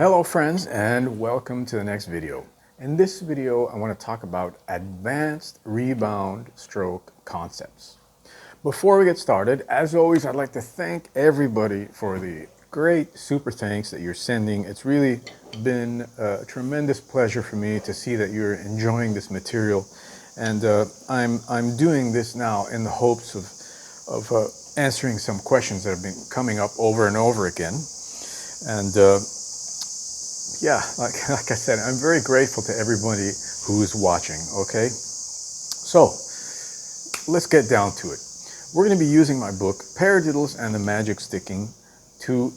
Hello friends, and welcome to the next video. In this video I want to talk about advanced rebound stroke concepts. Before we get started, as always, I'd like to thank everybody for the great super thanks that you're sending. It's really been a tremendous pleasure for me to see that you're enjoying this material, and I'm doing this now in the hopes of answering some questions that have been coming up over and over again. And yeah, like I said, I'm very grateful to everybody who's watching, okay? So, let's get down to it. We're going to be using my book, Paradiddles and the Magic Sticking, to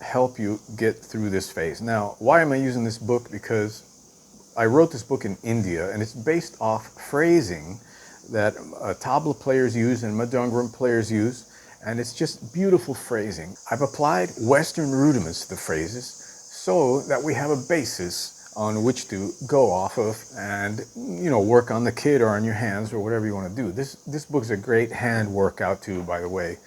help you get through this phase. Now, why am I using this book? Because I wrote this book in India, and it's based off phrasing that tabla players use and mridangam players use, and it's just beautiful phrasing. I've applied Western rudiments to the phrases so that we have a basis on which to go off of and, you know, work on the kit or on your hands or whatever you want to do. This book's a great hand workout too, by the way,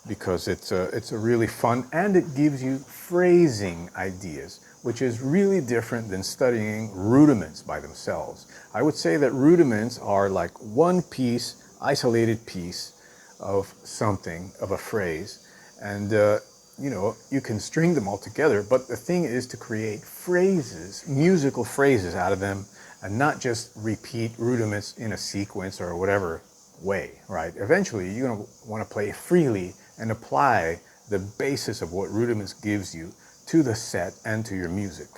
because it's a really fun, and it gives you phrasing ideas, which is really different than studying rudiments by themselves. I would say that rudiments are like one piece, isolated piece of something, of a phrase, and you know, you can string them all together, but the thing is to create phrases, musical phrases out of them, and not just repeat rudiments in a sequence or whatever way, right? Eventually, you're going to want to play freely and apply the basis of what rudiments gives you to the set and to your music,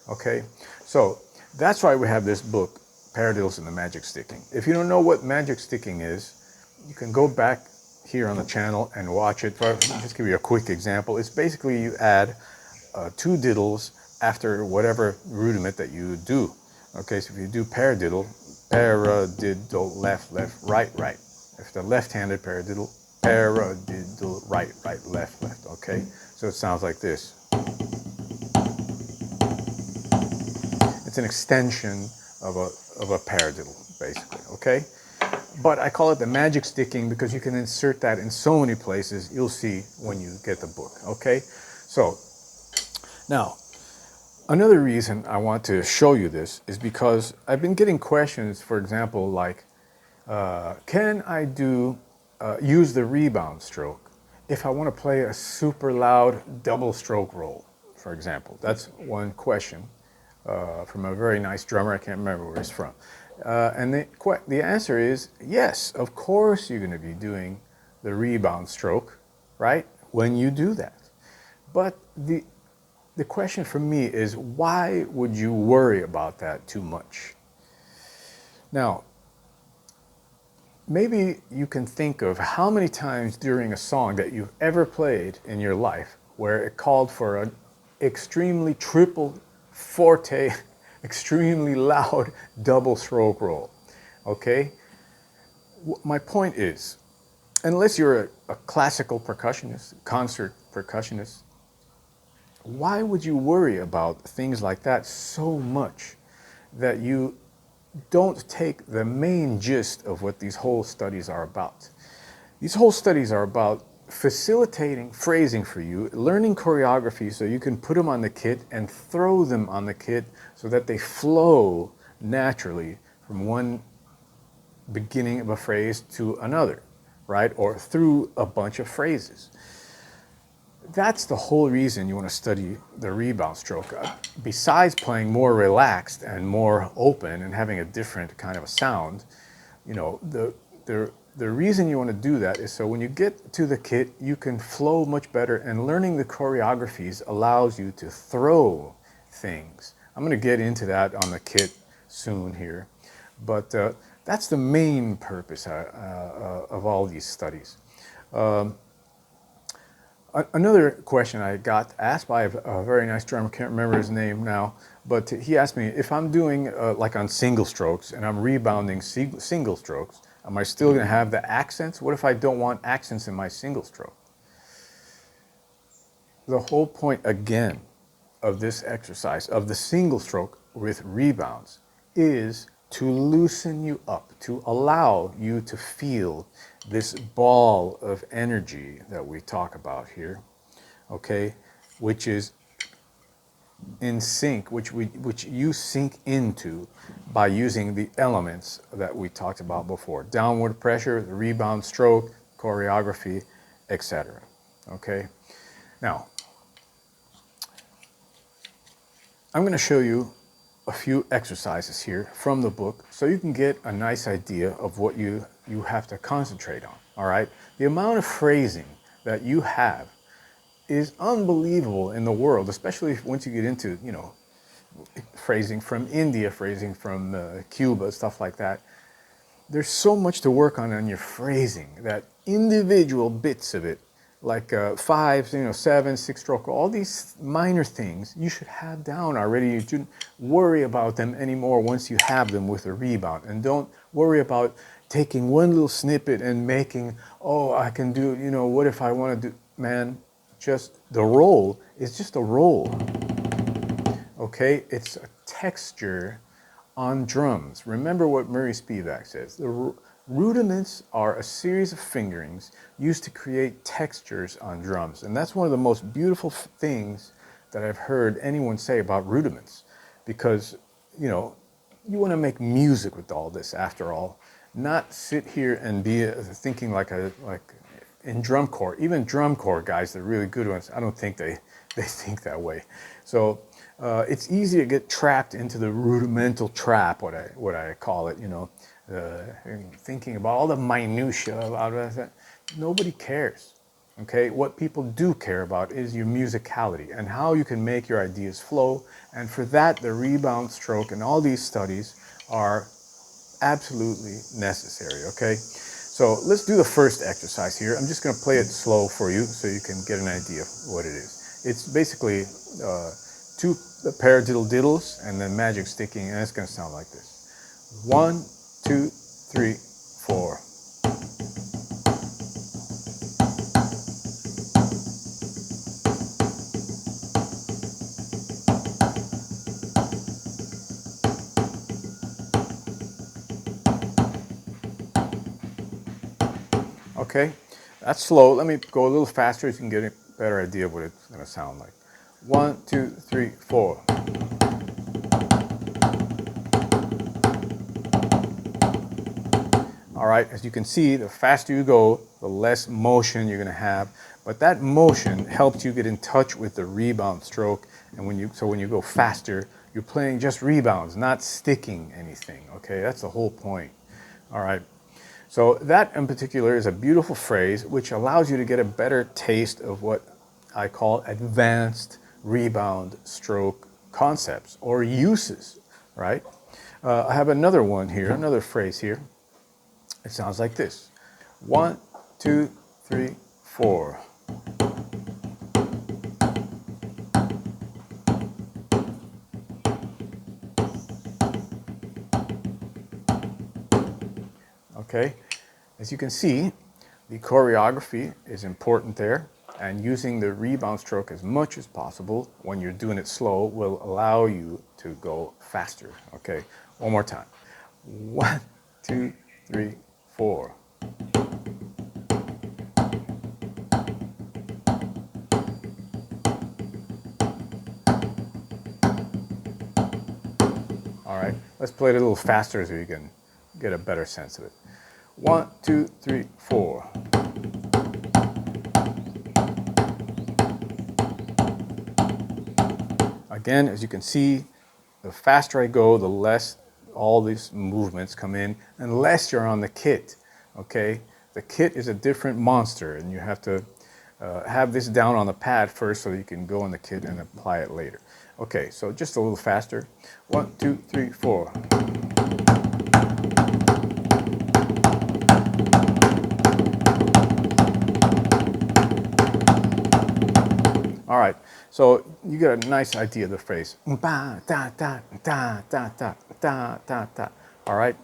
okay? So that's why we have this book, Paradiddles and the Magic Sticking. If you don't know what magic sticking is, you can go back here on the channel and watch it. I'll just give you a quick example. It's basically you add 2 diddles after whatever rudiment that you do. Okay, so if you do paradiddle, paradiddle, left, left, right, right. If the left-handed paradiddle, paradiddle, right, right, left, left. Okay, so it sounds like this. It's an extension of a paradiddle, basically. Okay. But I call it the magic sticking because you can insert that in so many places. You'll see when you get the book, okay? So, now, another reason I want to show you this is because I've been getting questions, for example, like, can I use the rebound stroke if I want to play a super loud double stroke roll, for example? That's one question from a very nice drummer. I can't remember where he's from. And the answer is yes, of course you're going to be doing the rebound stroke, right, when you do that. But the question for me is, why would you worry about that too much? Now, maybe you can think of how many times during a song that you've ever played in your life where it called for an extremely triple forte, extremely loud double stroke roll, okay? My point is, unless you're a classical percussionist, concert percussionist, why would you worry about things like that so much that you don't take the main gist of what these whole studies are about? These whole studies are about facilitating phrasing for you, learning choreography so you can put them on the kit and throw them on the kit so that they flow naturally from one beginning of a phrase to another, right? Or through a bunch of phrases. That's the whole reason you want to study the rebound stroke. Besides playing more relaxed and more open and having a different kind of a sound, you know, the reason you want to do that is so when you get to the kit, you can flow much better, and learning the choreographies allows you to throw things. I'm going to get into that on the kit soon here, but that's the main purpose of all these studies. Another question I got asked by a very nice drummer, can't remember his name now, but he asked me, if I'm doing like on single strokes and I'm rebounding single strokes, am I still going to have the accents? What if I don't want accents in my single stroke? The whole point, again, of this exercise, of the single stroke with rebounds, is to loosen you up, to allow you to feel this ball of energy that we talk about here, okay, which is in sync, which you sink into by using the elements that we talked about before: downward pressure, the rebound stroke, choreography, etc. Okay. Now, I'm going to show you a few exercises here from the book so you can get a nice idea of what you have to concentrate on. All right. The amount of phrasing that you have is unbelievable in the world, especially once you get into, you know, phrasing from India, phrasing from Cuba, stuff like that. There's so much to work on your phrasing, that individual bits of it, like fives, you know, seven, six stroke, all these minor things you should have down already. You shouldn't worry about them anymore once you have them with a rebound. And don't worry about taking one little snippet and making, oh, I can do, you know, what if I want to do, man, just the roll is just a roll. Okay, it's a texture on drums. Remember what Murray Spivak says. The rudiments are a series of fingerings used to create textures on drums. And that's one of the most beautiful things that I've heard anyone say about rudiments. Because, you know, you want to make music with all this after all. Not sit here and be thinking like in drum corps. Even drum corps guys, the really good ones, I don't think they think that way. So it's easy to get trapped into the rudimental trap, what I call it, you know, thinking about all the minutiae about that. Nobody cares. Okay, what people do care about is your musicality and how you can make your ideas flow. And for that, the rebound stroke and all these studies are absolutely necessary. Okay, so let's do the first exercise here. I'm just going to play it slow for you so you can get an idea of what it is. It's basically two paradiddle diddles and then magic sticking, and it's going to sound like this: 1, 2, 3, 4. Okay, that's slow. Let me go a little faster so you can get a better idea of what it's going to sound like. 1, 2, 3, 4. All right, as you can see, the faster you go, the less motion you're going to have. But that motion helps you get in touch with the rebound stroke. And when you go faster, you're playing just rebounds, not sticking anything. Okay, that's the whole point. All right. So that in particular is a beautiful phrase which allows you to get a better taste of what I call advanced rebound stroke concepts or uses, right? I have another one here, another phrase here. It sounds like this: 1, 2, 3, 4. Okay, as you can see, the choreography is important there, and using the rebound stroke as much as possible when you're doing it slow will allow you to go faster. Okay, one more time: 1, 2, 3, 4. All right, let's play it a little faster so you can get a better sense of it. 1, 2, 3, 4. Again, as you can see, the faster I go, the less all these movements come in, unless you're on the kit. Okay, the kit is a different monster, and you have to have this down on the pad first so you can go on the kit and apply it later. Okay, so just a little faster. 1, 2, 3, 4. All right, so you get a nice idea of the phrase. Ba, da, da, da, da, da, da, da, da. All right?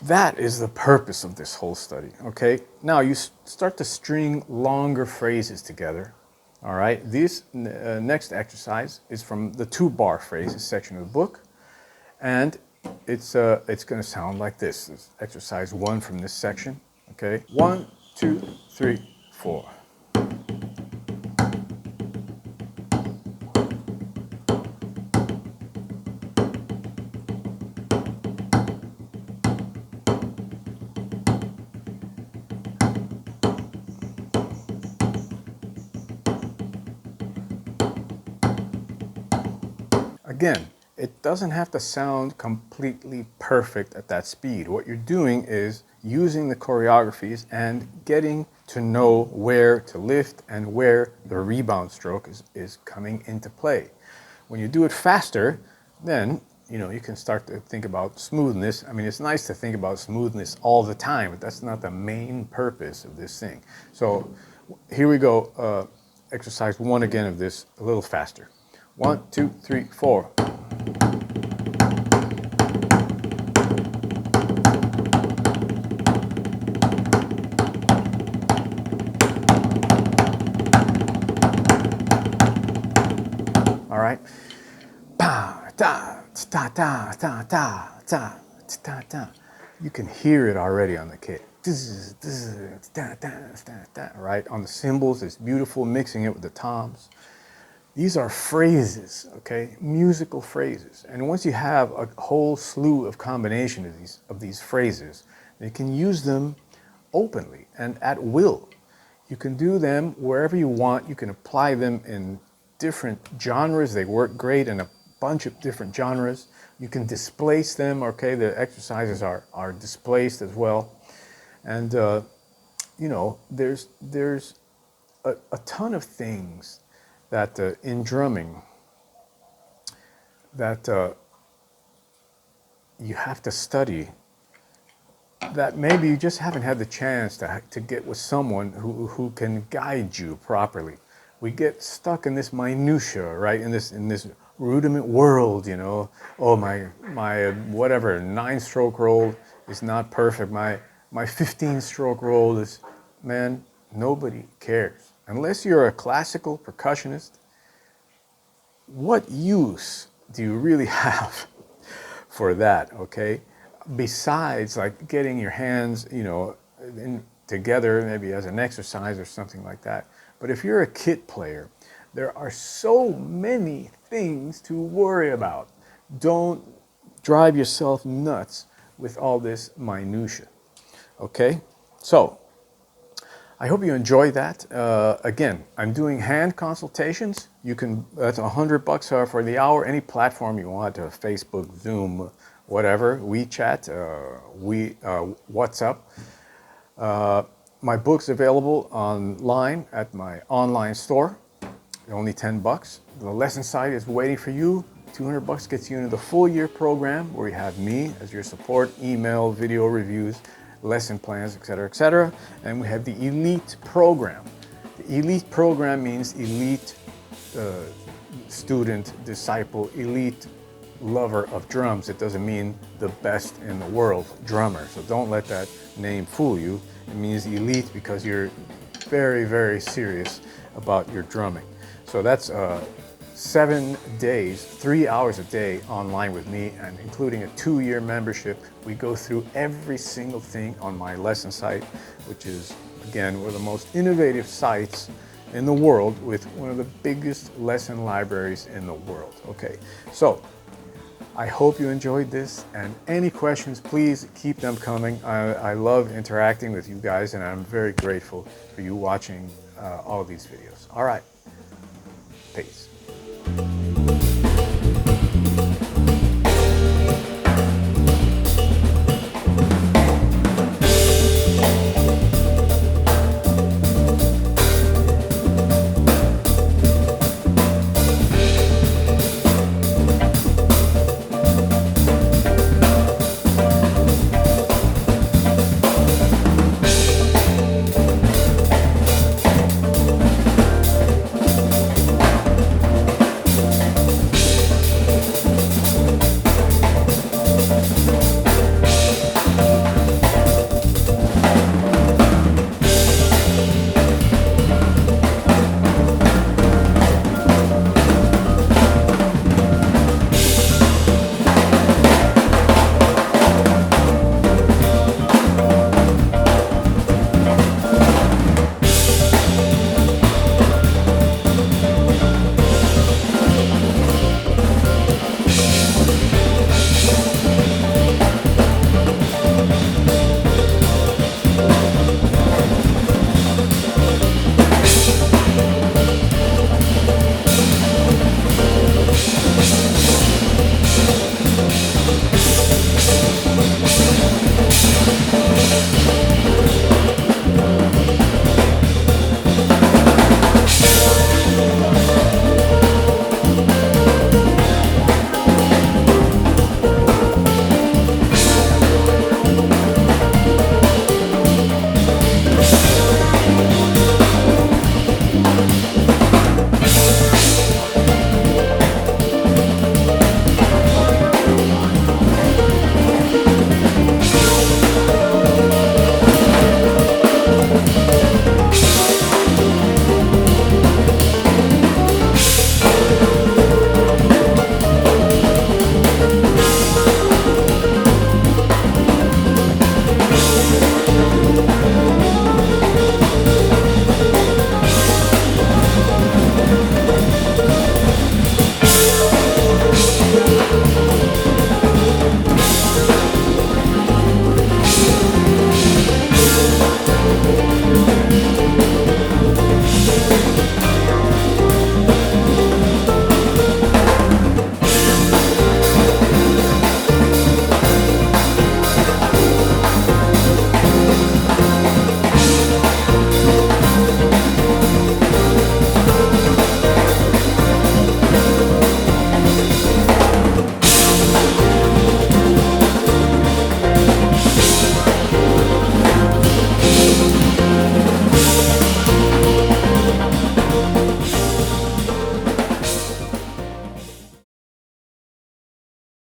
That is the purpose of this whole study, okay? Now you start to string longer phrases together, all right? This next exercise is from the 2-bar phrases section of the book, and it's going to sound like this. This is exercise 1 from this section, okay? 1, 2, 3, 4. Again, it doesn't have to sound completely perfect at that speed. What you're doing is using the choreographies and getting to know where to lift and where the rebound stroke is coming into play. When you do it faster, then you can start to think about smoothness. I mean, it's nice to think about smoothness all the time, but that's not the main purpose of this thing. So here we go. Exercise 1 again of this, a little faster. 1, 2, 3, 4. All right. Pa, ta, ta, ta, ta, ta, ta, ta, ta. You can hear it already on the kick. Right? On the cymbals, it's beautiful, mixing it with the toms. These are phrases, okay? Musical phrases. And once you have a whole slew of combinations of these phrases, you can use them openly and at will. You can do them wherever you want. You can apply them in different genres. They work great in a bunch of different genres. You can displace them, okay? The exercises are displaced as well. And, there's a ton of things that in drumming that you have to study that maybe you just haven't had the chance to get with someone who can guide you properly. We get stuck in this minutia, right? In this rudiment world, Oh, my whatever 9-stroke roll is not perfect. My 15-stroke roll is, man, nobody cares. Unless you're a classical percussionist, what use do you really have for that, okay? Besides like getting your hands, together maybe as an exercise or something like that. But if you're a kit player, there are so many things to worry about. Don't drive yourself nuts with all this minutia, okay? So, I hope you enjoyed that. Again, I'm doing hand consultations. You can, that's $100 for the hour, any platform you want, Facebook, Zoom, whatever, WeChat, WhatsApp. My book's available online at my online store. Only $10. The lesson site is waiting for you. $200 gets you into the full year program where you have me as your support, email, video reviews, lesson plans, etc. And we have the elite program. The elite program means elite student, disciple, elite lover of drums. It doesn't mean the best in the world drummer. So don't let that name fool you. It means elite because you're very, very serious about your drumming. So that's 7 days, 3 hours a day online with me, and including a 2-year membership. We go through every single thing on my lesson site, which is, again, one of the most innovative sites in the world with one of the biggest lesson libraries in the world. Okay, so I hope you enjoyed this, and any questions, please keep them coming. I love interacting with you guys, and I'm very grateful for you watching all these videos. All right, peace.